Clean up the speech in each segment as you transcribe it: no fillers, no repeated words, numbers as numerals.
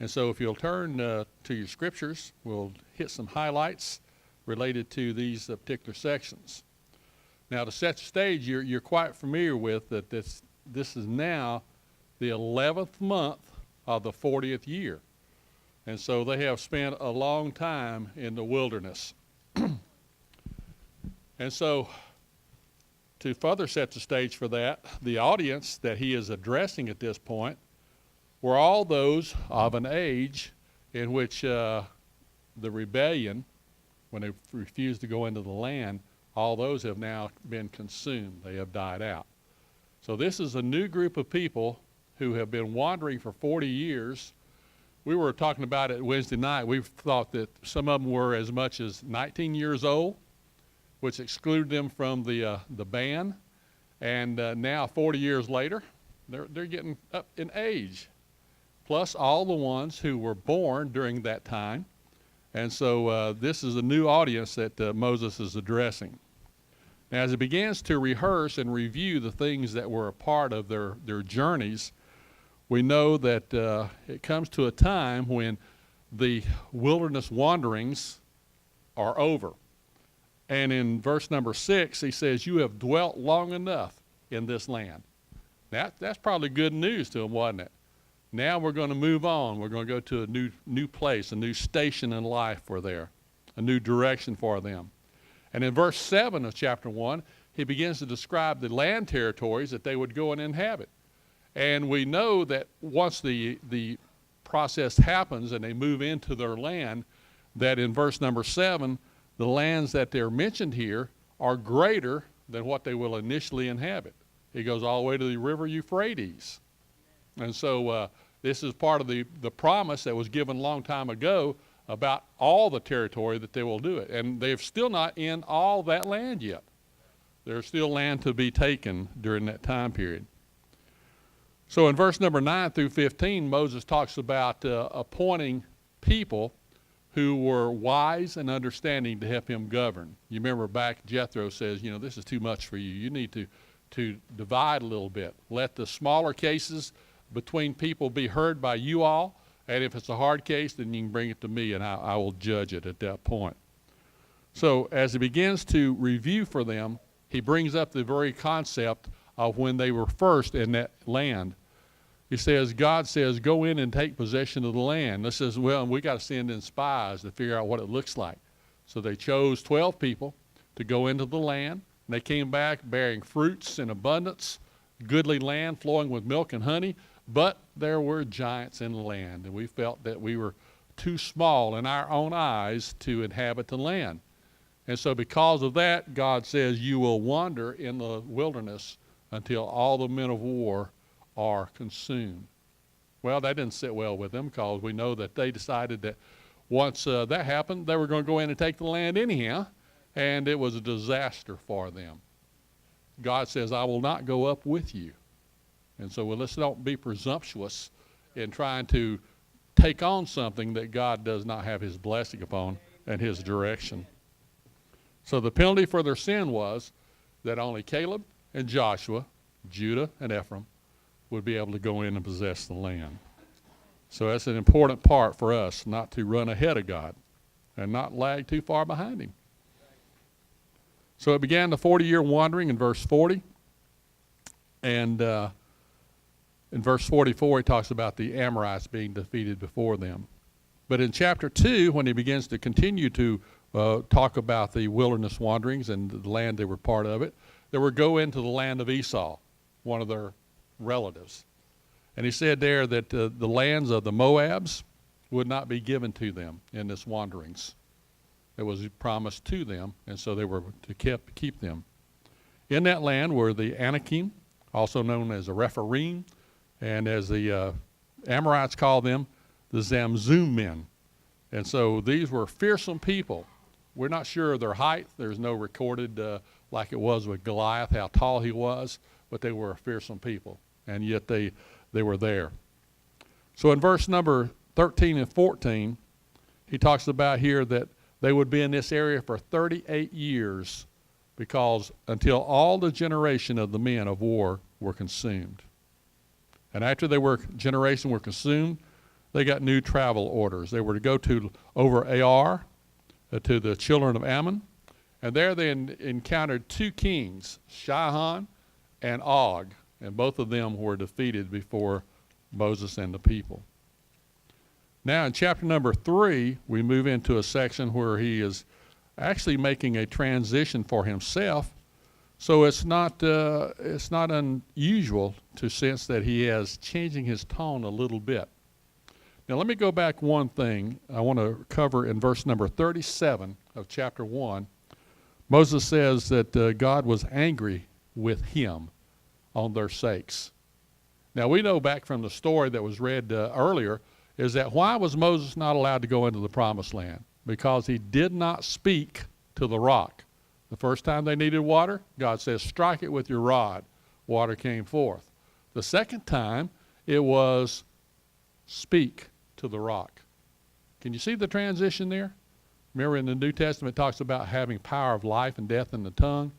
And so if you'll turn to your scriptures, we'll hit some highlights related to these particular sections. Now, to set the stage, you're quite familiar with that this is now the 11th month of the 40th year. And so they have spent a long time in the wilderness. And so to further set the stage for that, the audience that he is addressing at this point were all those of an age in which the rebellion, when they refused to go into the land, all those have now been consumed. They have died out. So this is a new group of people who have been wandering for 40 years. We were talking about it Wednesday night. We thought that some of them were as much as 19 years old, which excluded them from the ban. And now, 40 years later, they're getting up in age, plus all the ones who were born during that time. And so this is a new audience that Moses is addressing. Now, as he begins to rehearse and review the things that were a part of their journeys, we know that it comes to a time when the wilderness wanderings are over. And in verse number 6, he says, "You have dwelt long enough in this land." That's probably good news to them, wasn't it? Now we're going to move on. We're going to go to a new place, a new station in life for there, a new direction for them. And in verse 7 of chapter 1, he begins to describe the land territories that they would go and inhabit. And we know that once the process happens and they move into their land, that in verse number 7, the lands that they're mentioned here are greater than what they will initially inhabit. It goes all the way to the river Euphrates. And so this is part of the promise that was given a long time ago about all the territory that they will do it. And they're still not in all that land yet. There's still land to be taken during that time period. So in verse number 9 through 15, Moses talks about appointing people who were wise and understanding to help him govern. You remember back, Jethro says, this is too much for you. You need to divide a little bit. Let the smaller cases between people be heard by you all, and if it's a hard case, then you can bring it to me, and I will judge it at that point. So as he begins to review for them, he brings up the very concept of when they were first in that land. He says, God says, go in and take possession of the land. This says, well, we got to send in spies to figure out what it looks like. So they chose 12 people to go into the land. And they came back bearing fruits in abundance, goodly land flowing with milk and honey. But there were giants in the land, and we felt that we were too small in our own eyes to inhabit the land. And so because of that, God says, you will wander in the wilderness until all the men of war are consumed. Well, that didn't sit well with them, because we know that they decided that once that happened, they were going to go in and take the land anyhow, and it was a disaster for them. God says, I will not go up with you. And so let's don't be presumptuous in trying to take on something that God does not have his blessing upon and his direction. So the penalty for their sin was that only Caleb and Joshua, Judah and Ephraim, would be able to go in and possess the land. So that's an important part for us, not to run ahead of God and not lag too far behind him. So it began the 40-year wandering in verse 40. And in verse 44, he talks about the Amorites being defeated before them. But in chapter 2, when he begins to continue to talk about the wilderness wanderings and the land they were part of it, they would go into the land of Esau, one of their relatives. And he said there that the lands of the Moabs would not be given to them in this wanderings. It was promised to them, and so they were to keep them. In that land were the Anakim, also known as the Rephaim, and as the Amorites called them, the Zamzum men. And so these were fearsome people. We're not sure of their height. There's no recorded, like it was with Goliath, how tall he was, but they were a fearsome people, and yet they were there. So in verse number 13 and 14, he talks about here that they would be in this area for 38 years, because until all the generation of the men of war were consumed. And after generation were consumed, they got new travel orders. They were to go over Ar, to the children of Ammon, and there they encountered two kings, Sihon and Og, and both of them were defeated before Moses and the people. Now in chapter number 3, we move into a section where he is actually making a transition for himself. So it's not unusual to sense that he is changing his tone a little bit. Now let me go back one thing I want to cover in verse number 37 of chapter 1. Moses says that God was angry with him on their sakes. Now we know back from the story that was read earlier is that why was Moses not allowed to go into the promised land? Because he did not speak to the rock. The first time they needed water, God says, strike it with your rod. Water came forth. The second time, it was speak to the rock. Can you see the transition there? Remember in the New Testament it talks about having power of life and death in the tongue.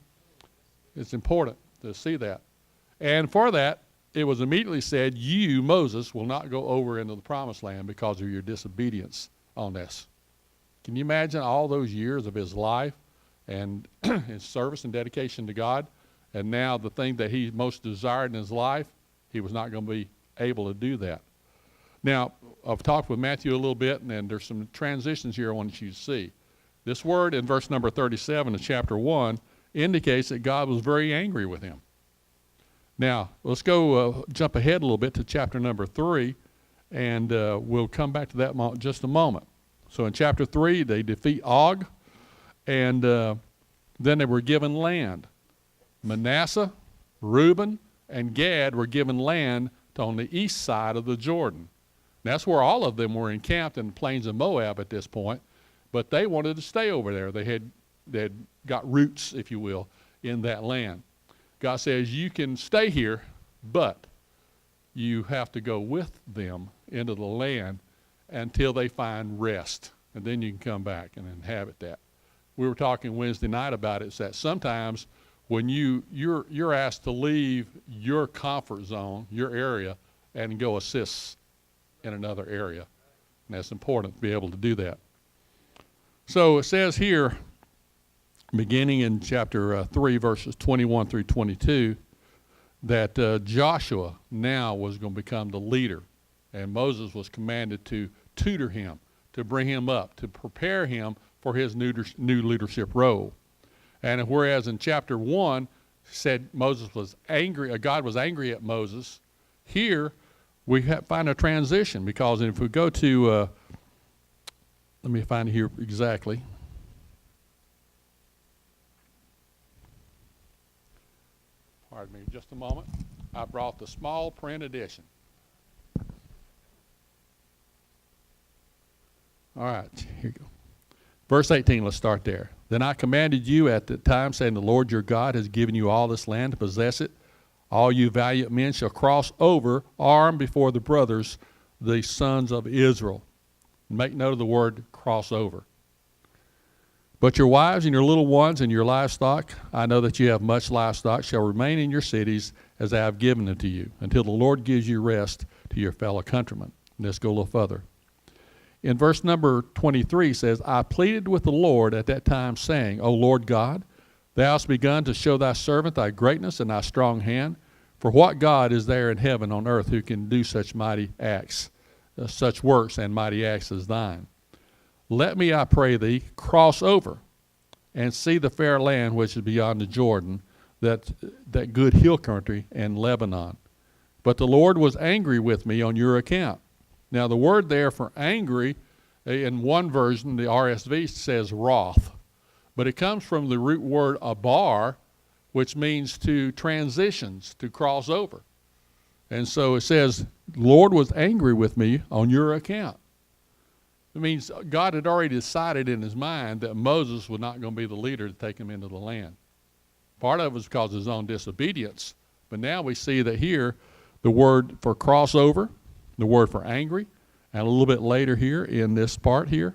It's important to see that. And for that, it was immediately said, you, Moses, will not go over into the promised land because of your disobedience on this. Can you imagine all those years of his life and his service and dedication to God, and now the thing that he most desired in his life, he was not going to be able to do that. Now, I've talked with Matthew a little bit, and then there's some transitions here I want you to see. This word in verse number 37 of chapter 1 indicates that God was very angry with him. Now, let's go jump ahead a little bit to chapter number 3, and we'll come back to that in just a moment. So in chapter 3, they defeat Og, and then they were given land. Manasseh, Reuben, and Gad were given land on the east side of the Jordan. And that's where all of them were encamped in the plains of Moab at this point, but they wanted to stay over there. They had got roots, if you will, in that land. God says, you can stay here, but you have to go with them into the land until they find rest, and then you can come back and inhabit that. We were talking Wednesday night about it, is that sometimes when you're asked to leave your comfort zone, your area, and go assist in another area. And that's important to be able to do that. So it says here, beginning in chapter 3, verses 21 through 22, that Joshua now was going to become the leader. And Moses was commanded to tutor him, to bring him up, to prepare him for his new leadership role. And whereas in chapter 1 said Moses was angry, God was angry at Moses, here we find a transition, because if we go to, let me find it here exactly. Pardon me just a moment. I brought the small print edition. All right, here you go. Verse 18, let's start there. Then I commanded you at the time, saying, the Lord your God has given you all this land to possess it. All you valiant men shall cross over, armed before the brothers, the sons of Israel. Make note of the word cross over. But your wives and your little ones and your livestock, I know that you have much livestock, shall remain in your cities as I have given them to you, until the Lord gives you rest to your fellow countrymen. Let's go a little further. In verse number 23 says, I pleaded with the Lord at that time, saying, O Lord God, thou hast begun to show thy servant thy greatness and thy strong hand. For what God is there in heaven on earth who can do such mighty acts, such works and mighty acts as thine? Let me, I pray thee, cross over and see the fair land which is beyond the Jordan, that good hill country and Lebanon. But the Lord was angry with me on your account. Now the word there for angry, in one version, the RSV says wrath. But it comes from the root word abar, which means to transitions, to cross over. And so it says, Lord was angry with me on your account. It means God had already decided in his mind that Moses was not going to be the leader to take him into the land. Part of it was because of his own disobedience. But now we see that here, the word for crossover, the word for angry, and a little bit later here in this part here.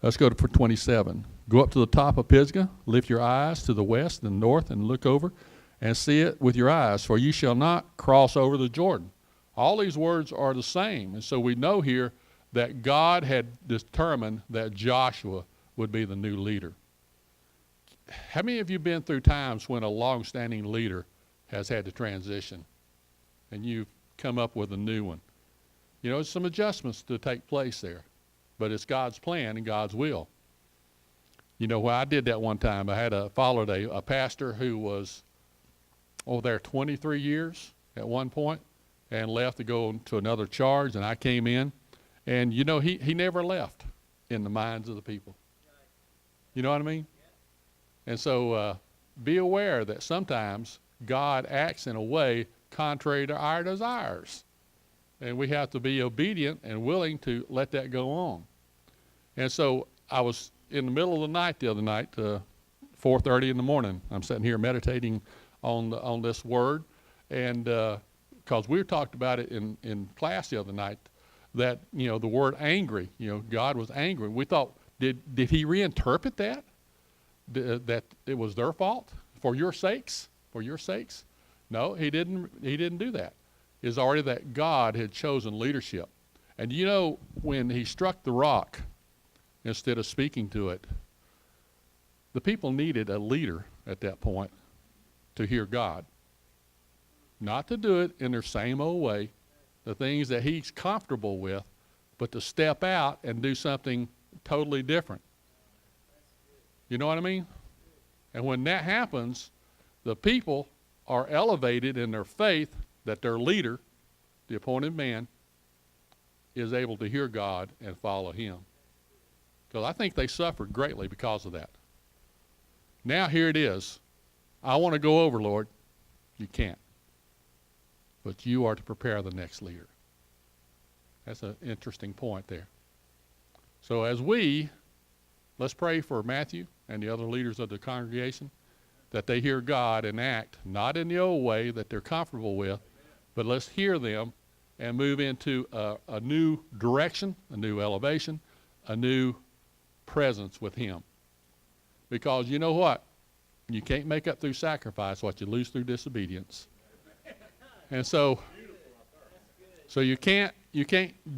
Let's go to 27. Go up to the top of Pisgah, lift your eyes to the west and north, and look over and see it with your eyes, for you shall not cross over the Jordan. All these words are the same. And so we know here that God had determined that Joshua would be the new leader. How many of you been through times when a long-standing leader has had to transition and you've come up with a new one? You know, there's some adjustments to take place there, but it's God's plan and God's will. You know, I did that one time. I had followed a pastor who was over there 23 years at one point and left to go to another charge, and I came in. And, you know, he never left in the minds of the people. You know what I mean? And so be aware that sometimes God acts in a way contrary to our desires. And we have to be obedient and willing to let that go on. And so I was in the middle of the night the other night, 4:30 in the morning. I'm sitting here meditating on this word. And because we talked about it in class the other night, that, you know, the word angry, you know, God was angry. We thought, did he reinterpret that? That it was their fault for your sakes? For your sakes? No, he didn't do that. It's already that God had chosen leadership. And you know, when he struck the rock, instead of speaking to it, the people needed a leader at that point to hear God. Not to do it in their same old way, the things that he's comfortable with, but to step out and do something totally different. You know what I mean? And when that happens, the people are elevated in their faith that their leader, the appointed man, is able to hear God and follow him. Because I think they suffered greatly because of that. Now here it is. I want to go over, Lord. You can't. But you are to prepare the next leader. That's an interesting point there. So let's pray for Matthew and the other leaders of the congregation, that they hear God and act, not in the old way that they're comfortable with, but let's hear them and move into a new direction, a new elevation, a new presence with him. Because you know what? You can't make up through sacrifice what you lose through disobedience. And so you can't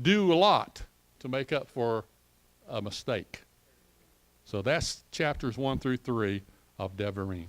do a lot to make up for a mistake. So that's chapters 1 through 3 of Devarim.